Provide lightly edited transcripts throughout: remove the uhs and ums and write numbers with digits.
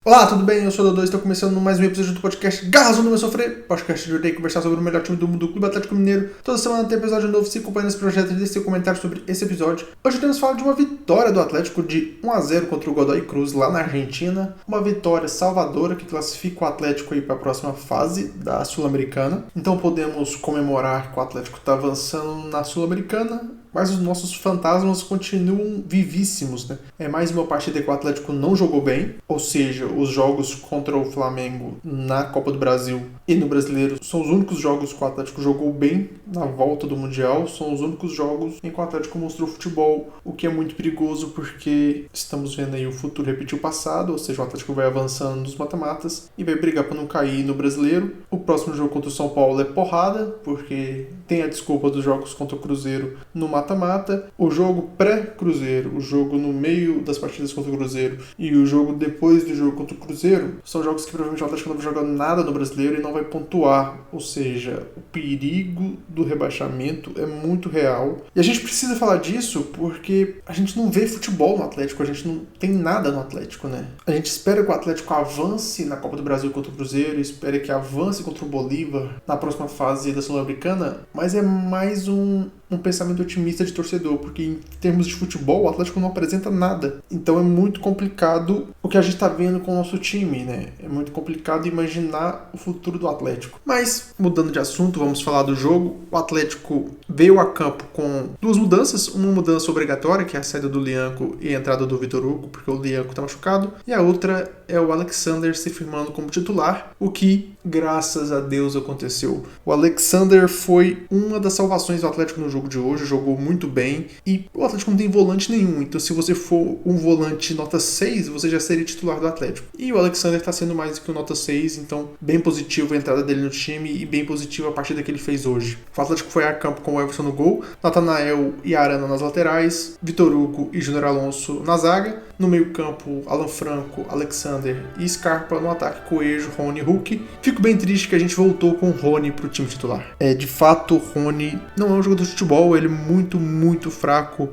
Olá, tudo bem? Eu sou o Dodô e estou começando mais um episódio do podcast Garras no Meu Sofrer, podcast de onde conversar sobre o melhor time do mundo, o Clube Atlético Mineiro. Toda semana tem episódio novo, se acompanha nesse projeto e deixe seu comentário sobre esse episódio. Hoje temos falar de uma vitória do Atlético de 1-0 contra o Godoy Cruz lá na Argentina. Uma vitória salvadora que classifica o Atlético aí para a próxima fase da Sul-Americana. Então podemos comemorar que o Atlético está avançando na Sul-Americana, mas os nossos fantasmas continuam vivíssimos, né? É mais uma partida que o Atlético não jogou bem, ou seja, os jogos contra o Flamengo na Copa do Brasil e no Brasileiro são os únicos jogos que o Atlético jogou bem na volta do Mundial, são os únicos jogos em que o Atlético mostrou futebol, o que é muito perigoso porque estamos vendo aí o futuro repetir o passado, ou seja, o Atlético vai avançando nos mata-matas e vai brigar para não cair no Brasileiro. O próximo jogo contra o São Paulo é porrada, porque tem a desculpa dos jogos contra o Cruzeiro no mata-mata, o jogo pré-Cruzeiro, o jogo no meio das partidas contra o Cruzeiro e o jogo depois do jogo contra o Cruzeiro são jogos que provavelmente o Atlético não vai jogar nada no Brasileiro e não vai pontuar, ou seja, o perigo do rebaixamento é muito real. E a gente precisa falar disso porque a gente não vê futebol no Atlético, a gente não tem nada no Atlético, né? A gente espera que o Atlético avance na Copa do Brasil contra o Cruzeiro, espera que avance contra o Bolívar na próxima fase da Sul-Americana, mas é mais um pensamento otimista de torcedor, porque em termos de futebol o Atlético não apresenta nada. Então é muito complicado o que a gente está vendo com o nosso time, né? É muito complicado imaginar o futuro do Atlético. Mas, mudando de assunto, vamos falar do jogo. O Atlético veio a campo com duas mudanças. Uma mudança obrigatória, que é a saída do Lianco e a entrada do Vitor Hugo, porque o Lianco está machucado. E a outra é o Alexander se firmando como titular, o que, graças a Deus, aconteceu. O Alexander foi uma das salvações do Atlético no jogo de hoje, jogou muito bem, e o Atlético não tem volante nenhum, então se você for um volante nota 6, você já seria titular do Atlético. E o Alexander está sendo mais do que um nota 6, então bem positivo a entrada dele no time e bem positiva a partida que ele fez hoje. O Atlético foi a campo com o Everson no gol, Natanael e Arana nas laterais, Vitor Hugo e Júnior Alonso na zaga, no meio campo Alan Franco, Alexander e Scarpa, no ataque Coelho, Rony e Hulk. Fico bem triste que a gente voltou com o Rony pro time titular. De fato, o Rony não é um jogador de futebol, ele é muito fraco.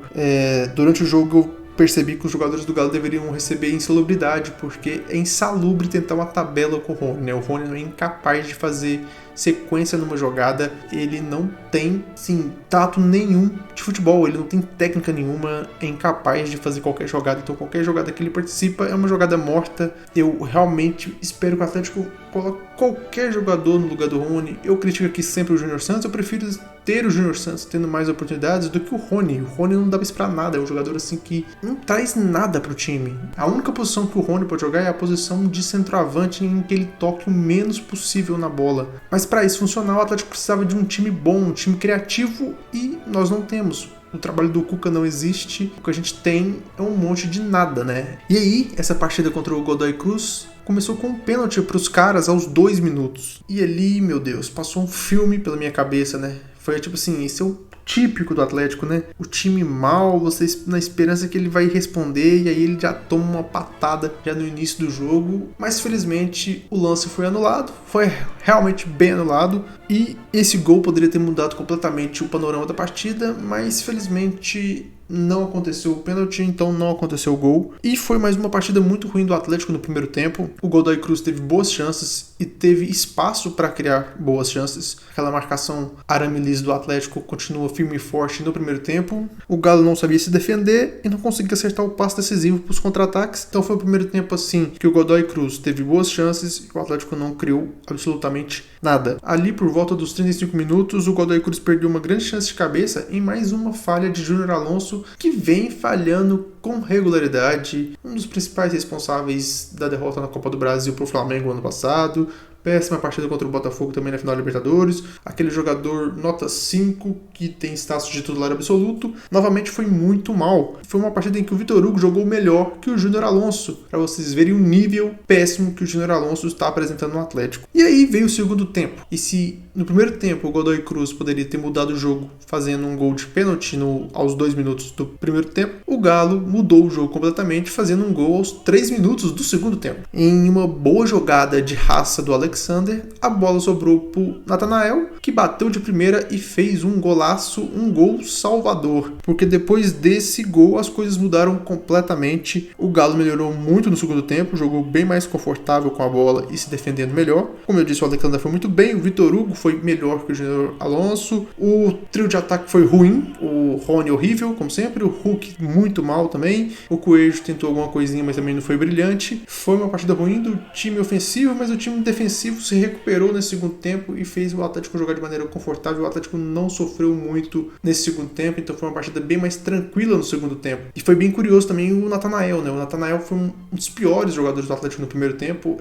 Durante o jogo eu percebi que os jogadores do Galo deveriam receber insalubridade, porque é insalubre tentar uma tabela com o Rony, né? O Rony não é incapaz de fazer sequência numa jogada, ele não tem, sim, tato nenhum de futebol, ele não tem técnica nenhuma, é incapaz de fazer qualquer jogada, então qualquer jogada que ele participa é uma jogada morta. Eu realmente espero que o Atlético coloque qualquer jogador no lugar do Rony. Eu critico aqui sempre o Júnior Santos, eu prefiro ter o Júnior Santos tendo mais oportunidades do que o Rony. O Rony não dá pra esperar nada, é um jogador assim que não traz nada pro time. A única posição que o Rony pode jogar é a posição de centroavante, em que ele toque o menos possível na bola. Mas para isso funcionar, o Atlético precisava de um time bom, um time criativo, e nós não temos. O trabalho do Cuca não existe, o que a gente tem é um monte de nada, né? E aí, essa partida contra o Godoy Cruz começou com um pênalti pros caras aos 2 minutos. E ali, meu Deus, passou um filme pela minha cabeça, né? Foi tipo assim, esse é o típico do Atlético, né? O time mal, você na esperança que ele vai responder, e aí ele já toma uma patada já no início do jogo. Mas felizmente o lance foi anulado, foi realmente bem anulado, e esse gol poderia ter mudado completamente o panorama da partida, mas felizmente não aconteceu o pênalti, então não aconteceu o gol. E foi mais uma partida muito ruim do Atlético no primeiro tempo. O Godoy Cruz teve boas chances e teve espaço para criar boas chances. Aquela marcação arame-liso do Atlético continua firme e forte no primeiro tempo. O Galo não sabia se defender e não conseguia acertar o passe decisivo para os contra-ataques. Então foi o primeiro tempo assim que o Godoy Cruz teve boas chances e o Atlético não criou absolutamente nada. Ali por volta dos 35 minutos, o Godoy Cruz perdeu uma grande chance de cabeça em mais uma falha de Júnior Alonso, que vem falhando com regularidade, um dos principais responsáveis da derrota na Copa do Brasil para o Flamengo ano passado. Péssima partida contra o Botafogo também na final da Libertadores. Aquele jogador nota 5 que tem status de titular absoluto, novamente foi muito mal. Foi uma partida em que o Vitor Hugo jogou melhor que o Júnior Alonso, para vocês verem o nível péssimo que o Júnior Alonso está apresentando no Atlético. E aí veio o segundo tempo. E se no primeiro tempo o Godoy Cruz poderia ter mudado o jogo fazendo um gol de pênalti aos 2 minutos do primeiro tempo, o Galo mudou o jogo completamente fazendo um gol aos 3 minutos do segundo tempo. Em uma boa jogada de raça do Alexander, a bola sobrou pro Natanael, que bateu de primeira e fez um golaço, um gol salvador. Porque depois desse gol as coisas mudaram completamente. O Galo melhorou muito no segundo tempo, jogou bem mais confortável com a bola e se defendendo melhor. Como eu disse, o Alexandre foi muito bem, o Vitor Hugo foi melhor que o Júnior Alonso, o trio de ataque foi ruim, o Rony horrível, como sempre, o Hulk muito mal também, o Coelho tentou alguma coisinha, mas também não foi brilhante. Foi uma partida ruim do time ofensivo, mas o time defensivo se recuperou nesse segundo tempo e fez o Atlético jogar de maneira confortável. O Atlético não sofreu muito nesse segundo tempo, então foi uma partida bem mais tranquila no segundo tempo. E foi bem curioso também o Natanael, né? O Natanael foi um dos piores jogadores do Atlético no primeiro tempo.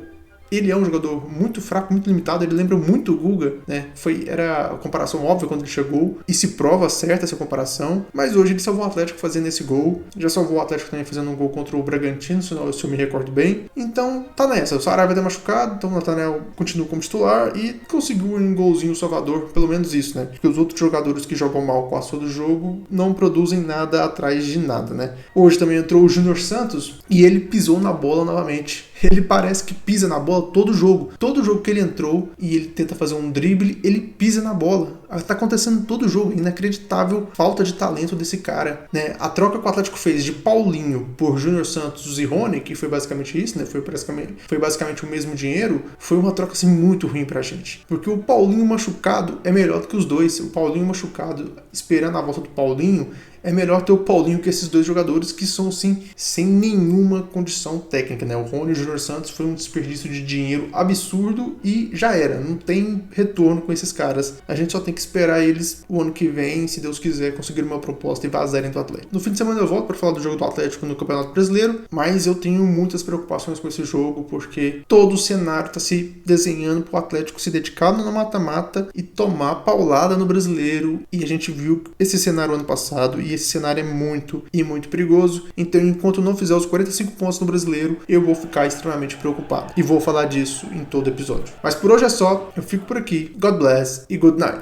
Ele é um jogador muito fraco, muito limitado, ele lembra muito o Guga, né? Era a comparação óbvia quando ele chegou, e se prova certa essa comparação, mas hoje ele salvou o Atlético fazendo esse gol, já salvou o Atlético também fazendo um gol contra o Bragantino, se eu me recordo bem, então tá nessa, o Saraiva tá machucado, então o Nathanael continua como titular e conseguiu um golzinho salvador, pelo menos isso, né? Porque os outros jogadores que jogam mal com a sua do jogo não produzem nada atrás de nada, né? Hoje também entrou o Júnior Santos e ele pisou na bola novamente. Ele parece que pisa na bola todo jogo. Todo jogo que ele entrou e ele tenta fazer um drible, ele pisa na bola. Tá acontecendo todo jogo. Inacreditável falta de talento desse cara, né? A troca que o Atlético fez de Paulinho por Júnior Santos e Rony, que foi basicamente isso, né? Foi basicamente o mesmo dinheiro. Foi uma troca assim muito ruim pra gente. Porque o Paulinho machucado é melhor do que os dois. O Paulinho machucado, esperando a volta do Paulinho, é melhor ter o Paulinho que esses dois jogadores que são, sim, sem nenhuma condição técnica, né? O Rony e o Júnior Santos foi um desperdício de dinheiro absurdo e já era. Não tem retorno com esses caras. A gente só tem que esperar eles o ano que vem, se Deus quiser, conseguir uma proposta e vazarem do Atlético. No fim de semana eu volto para falar do jogo do Atlético no Campeonato Brasileiro, mas eu tenho muitas preocupações com esse jogo, porque todo o cenário está se desenhando para o Atlético se dedicar no mata-mata e tomar paulada no Brasileiro. E a gente viu esse cenário ano passado e esse cenário é muito perigoso. Então, enquanto não fizer os 45 pontos no Brasileiro, eu vou ficar extremamente preocupado. E vou falar disso em todo episódio. Mas por hoje é só. Eu fico por aqui. God bless e good night.